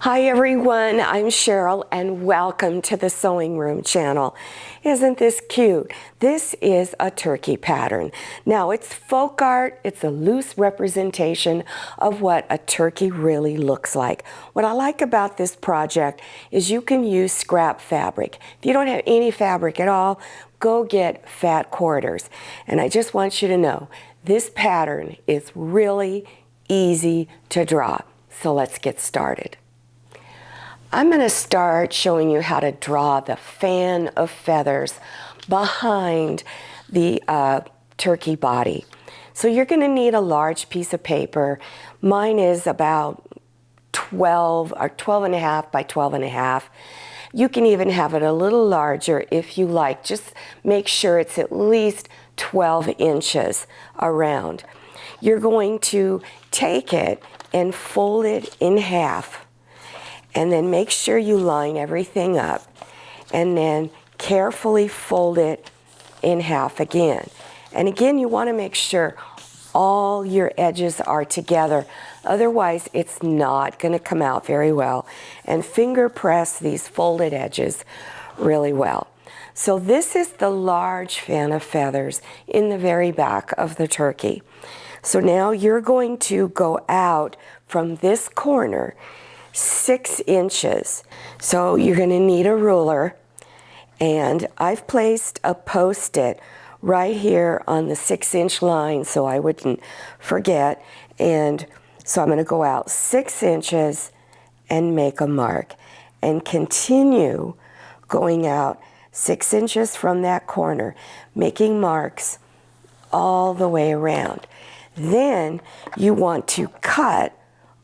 Hi everyone, I'm Cheryl and welcome to the Sewing Room channel. Isn't this cute? This is a turkey pattern. Now it's folk art, it's a loose representation of what a turkey really looks like. What I like about this project is you can use scrap fabric. If you don't have any fabric at all, go get fat quarters. And I just want you to know, this pattern is really easy to draw. So let's get started. I'm going to start showing you how to draw the fan of feathers behind the turkey body. So you're going to need a large piece of paper. Mine is about 12 and a half by 12 and a half. You can even have it a little larger if you like. Just make sure it's at least 12 inches around. You're going to take it and fold it in half. And then make sure you line everything up and then carefully fold it in half again. And again, you want to make sure all your edges are together. Otherwise, it's not going to come out very well. And finger press these folded edges really well. So this is the large fan of feathers in the very back of the turkey. So now you're going to go out from this corner 6 inches. So you're going to need a ruler, and I've placed a post-it right here on the 6-inch line so I wouldn't forget. And so I'm going to go out 6 inches and make a mark and continue going out 6 inches from that corner, making marks all the way around. Then you want to cut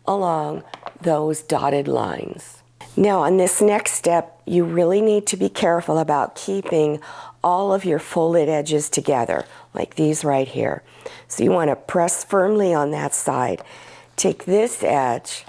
along those dotted lines. Now on this next step, you really need to be careful about keeping all of your folded edges together, like these right here. So you want to press firmly on that side. Take this edge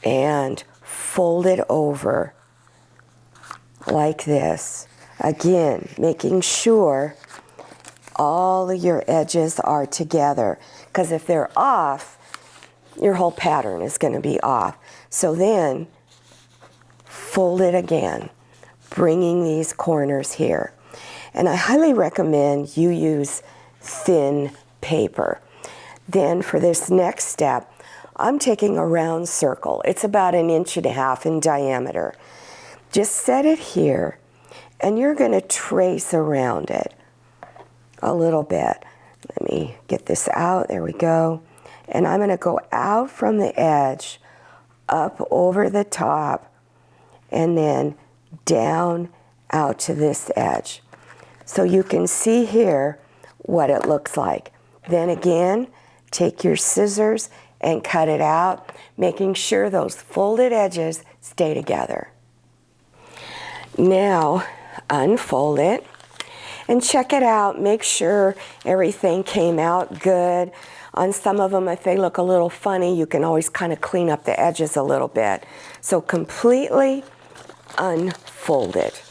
and fold it over like this. Again, making sure all of your edges are together, because if they're off, your whole pattern is going to be off. So then fold it again, bringing these corners here. And I highly recommend you use thin paper. Then for this next step, I'm taking a round circle. It's about 1.5 inches in diameter. Just set it here, and you're going to trace around it a little bit. Let me get this out. There we go. And I'm going to go out from the edge, up over the top, and then down out to this edge. So you can see here what it looks like. Then again, take your scissors and cut it out, making sure those folded edges stay together. Now, unfold it and check it out. Make sure everything came out good. On some of them, if they look a little funny, you can always kind of clean up the edges a little bit. So completely unfold it.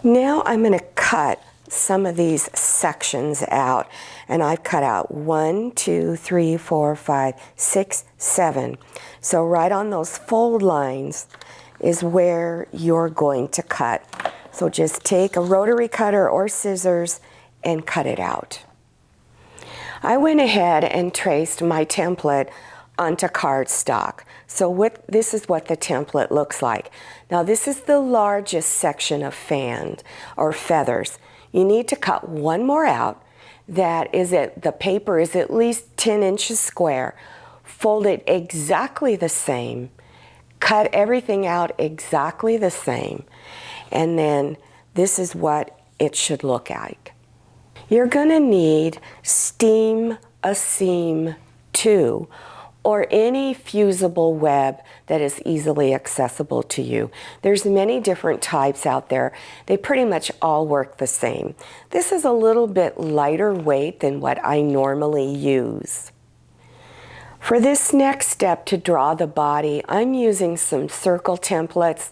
Now I'm going to cut some of these sections out. And I've cut out 1, 2, 3, 4, 5, 6, 7. So right on those fold lines is where you're going to cut. So just take a rotary cutter or scissors and cut it out. I went ahead and traced my template onto cardstock. So this is what the template looks like. Now this is the largest section of fan or feathers. You need to cut one more out. The paper is at least 10 inches square. Fold it exactly the same. Cut everything out exactly the same. And then this is what it should look like. You're going to need Steam a Seam 2 or any fusible web that is easily accessible to you. There's many different types out there. They pretty much all work the same. This is a little bit lighter weight than what I normally use. For this next step to draw the body, I'm using some circle templates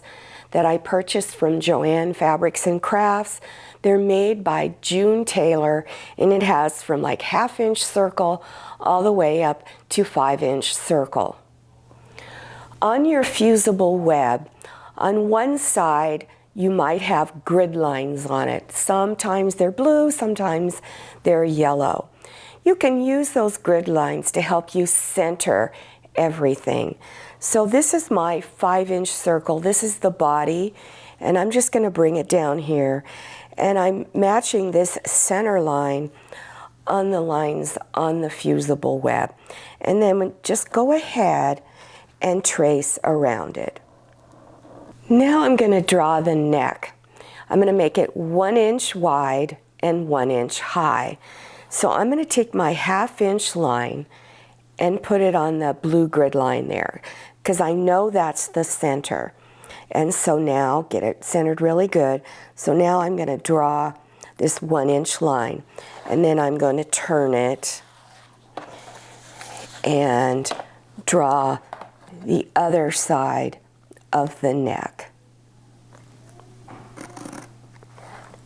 that I purchased from Joann Fabrics and Crafts. They're made by June Taylor, and it has from like 1/2 inch circle all the way up to 5-inch circle. On your fusible web, on one side you might have grid lines on it. Sometimes they're blue, sometimes they're yellow. You can use those grid lines to help you center everything. So this is my 5-inch circle. This is the body, and I'm just going to bring it down here. And I'm matching this center line on the lines on the fusible web. And then just go ahead and trace around it. Now I'm going to draw the neck. I'm going to make it 1 inch wide and 1 inch high. So I'm going to take my 1/2 inch line and put it on the blue grid line there, because I know that's the center. And so now, get it centered really good. So now I'm going to draw this 1 inch line, and then I'm going to turn it and draw the other side of the neck.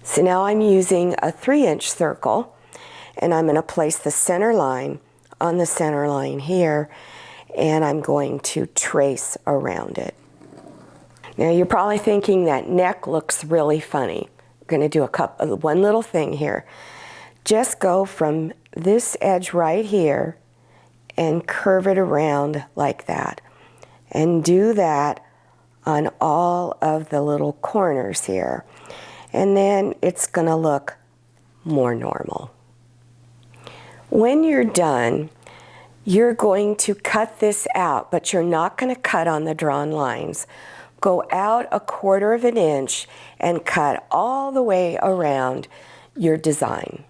So now I'm using a 3-inch circle, and I'm going to place the center line on the center line here, and I'm going to trace around it. Now you're probably thinking that neck looks really funny. I'm going to do one little thing here. Just go from this edge right here and curve it around like that. And do that on all of the little corners here. And then it's going to look more normal. When you're done, you're going to cut this out, but you're not going to cut on the drawn lines. Go out 1/4 inch and cut all the way around your design.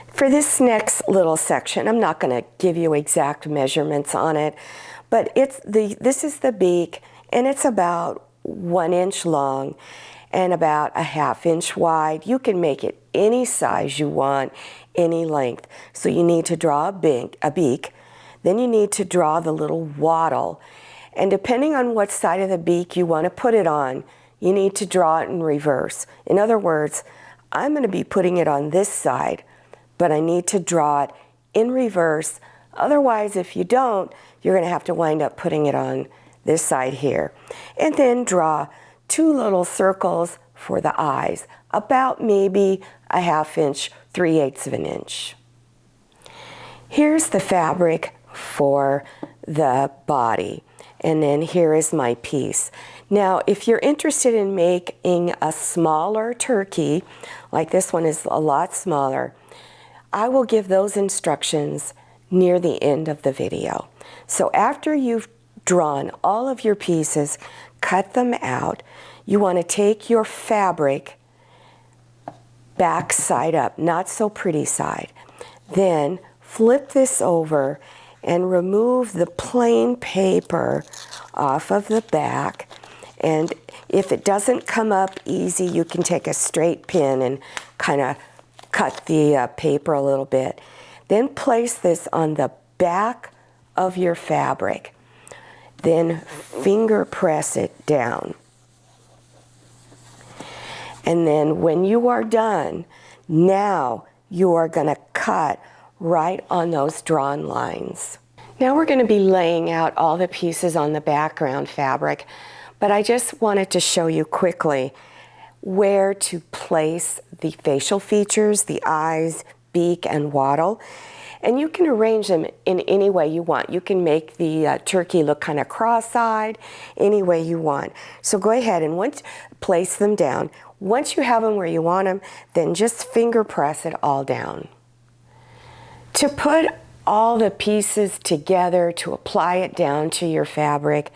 For this next little section, I'm not going to give you exact measurements on it, but this is the beak, and it's about 1 inch long and about 1/2 inch wide. You can make it any size you want, any length. So you need to draw a beak, then you need to draw the little wattle, and depending on what side of the beak you want to put it on, you need to draw it in reverse. In other words, I'm going to be putting it on this side, but I need to draw it in reverse. Otherwise, if you don't, you're going to have to wind up putting it on this side here. And then draw 2 little circles for the eyes, about maybe 1/2 inch, 3/8 of an inch. Here's the fabric for the body, and then here is my piece. Now, if you're interested in making a smaller turkey, like this one is a lot smaller, I will give those instructions near the end of the video. So after you've drawn all of your pieces, cut them out, you want to take your fabric back side up, not so pretty side. Then flip this over and remove the plain paper off of the back. And if it doesn't come up easy, you can take a straight pin and kind of cut the paper a little bit. Then place this on the back of your fabric. Then finger press it down. And then when you are done, now you are going to cut right on those drawn lines. Now we're going to be laying out all the pieces on the background fabric, but I just wanted to show you quickly where to place the facial features, the eyes, beak, and wattle. And you can arrange them in any way you want. You can make the turkey look kind of cross-eyed, any way you want. So go ahead and place them down. Once you have them where you want them, then just finger press it all down. To put all the pieces together, to apply it down to your fabric,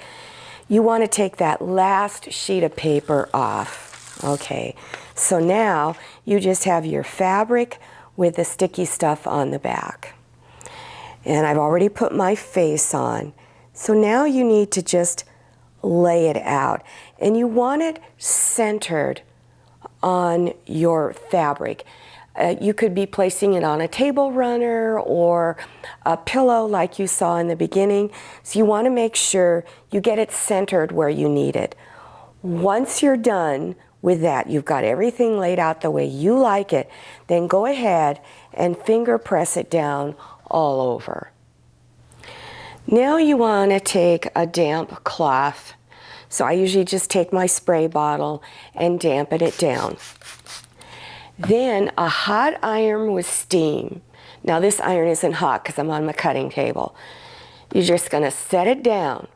you want to take that last sheet of paper off. Okay, so now you just have your fabric with the sticky stuff on the back. And I've already put my face on. So now you need to just lay it out. And you want it centered on your fabric. You could be placing it on a table runner or a pillow like you saw in the beginning. So you want to make sure you get it centered where you need it. Once you're done with that, you've got everything laid out the way you like it, then go ahead and finger press it down all over. Now you want to take a damp cloth. So I usually just take my spray bottle and dampen it down. Then a hot iron with steam. Now this iron isn't hot because I'm on my cutting table. You're just going to set it down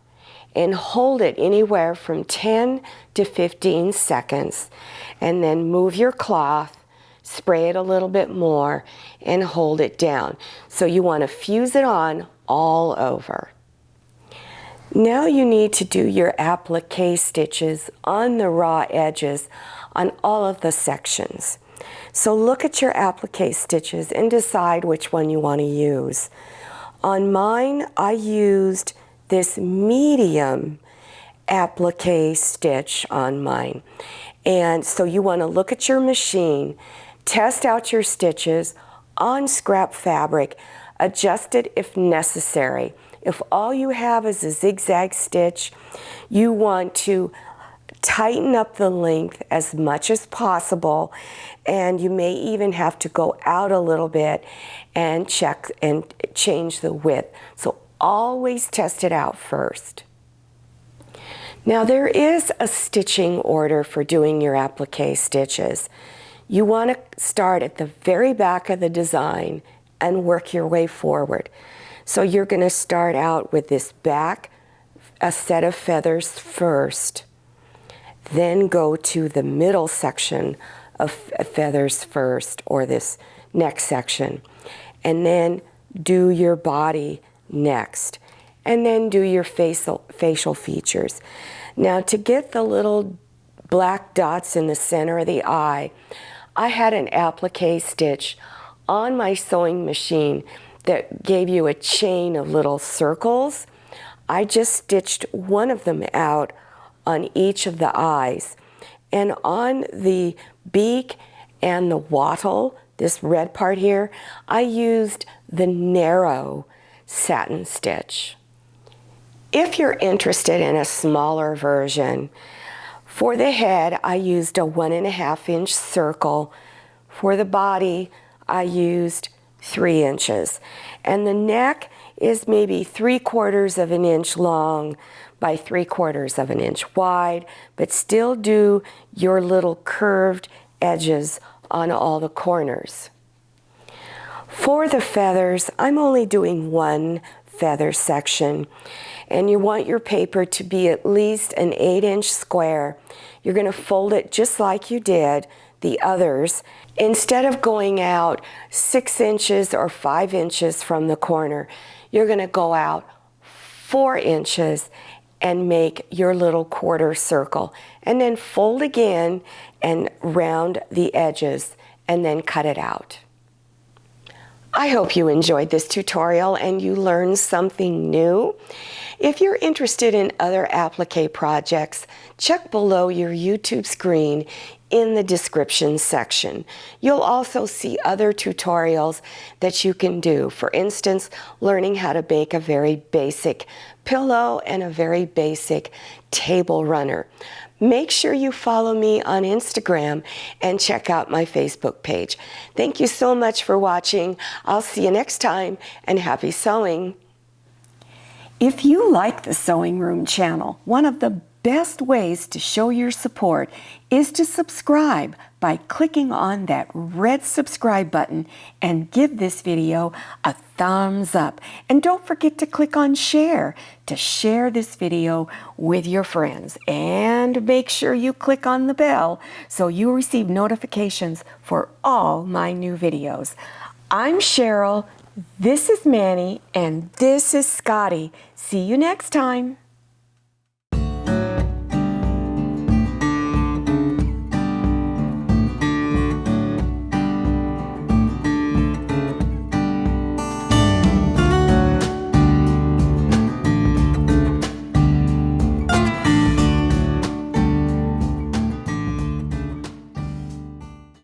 and hold it anywhere from 10 to 15 seconds. And then move your cloth, spray it a little bit more, and hold it down. So you want to fuse it on all over. Now you need to do your applique stitches on the raw edges on all of the sections. So look at your applique stitches and decide which one you want to use. On mine, I used this medium applique stitch on mine. And so you want to look at your machine, test out your stitches on scrap fabric, adjust it if necessary. If all you have is a zigzag stitch, you want to tighten up the length as much as possible, and you may even have to go out a little bit and check and change the width. So always test it out first. Now there is a stitching order for doing your applique stitches. You want to start at the very back of the design and work your way forward. So you're going to start out with this back, a set of feathers first, then go to the middle section of feathers first, or this neck section, and then do your body next, and then do your facial features. Now to get the little black dots in the center of the eye, I had an applique stitch on my sewing machine that gave you a chain of little circles. I just stitched one of them out on each of the eyes. And on the beak and the wattle, this red part here, I used the narrow satin stitch. If you're interested in a smaller version, for the head, I used a 1.5 inch circle. For the body, I used 3 inches. And the neck is maybe 3/4 of an inch long by 3/4 of an inch wide, but still do your little curved edges on all the corners. For the feathers, I'm only doing one feather section, and you want your paper to be at least an 8-inch square. You're going to fold it just like you did the others. Instead of going out 6 inches or 5 inches from the corner, you're going to go out 4 inches and make your little quarter circle, and then fold again and round the edges and then cut it out. I hope you enjoyed this tutorial and you learned something new. If you're interested in other applique projects, check below your YouTube screen in the description section. You'll also see other tutorials that you can do. For instance, learning how to bake a very basic pillow and a very basic table runner. Make sure you follow me on Instagram and check out my Facebook page. Thank you so much for watching. I'll see you next time, and happy sewing. If you like the Sewing Room channel, one of the best ways to show your support is to subscribe by clicking on that red subscribe button and give this video a thumbs up. And don't forget to click on share to share this video with your friends. And make sure you click on the bell so you receive notifications for all my new videos. I'm Cheryl, this is Manny, and this is Scotty. See you next time.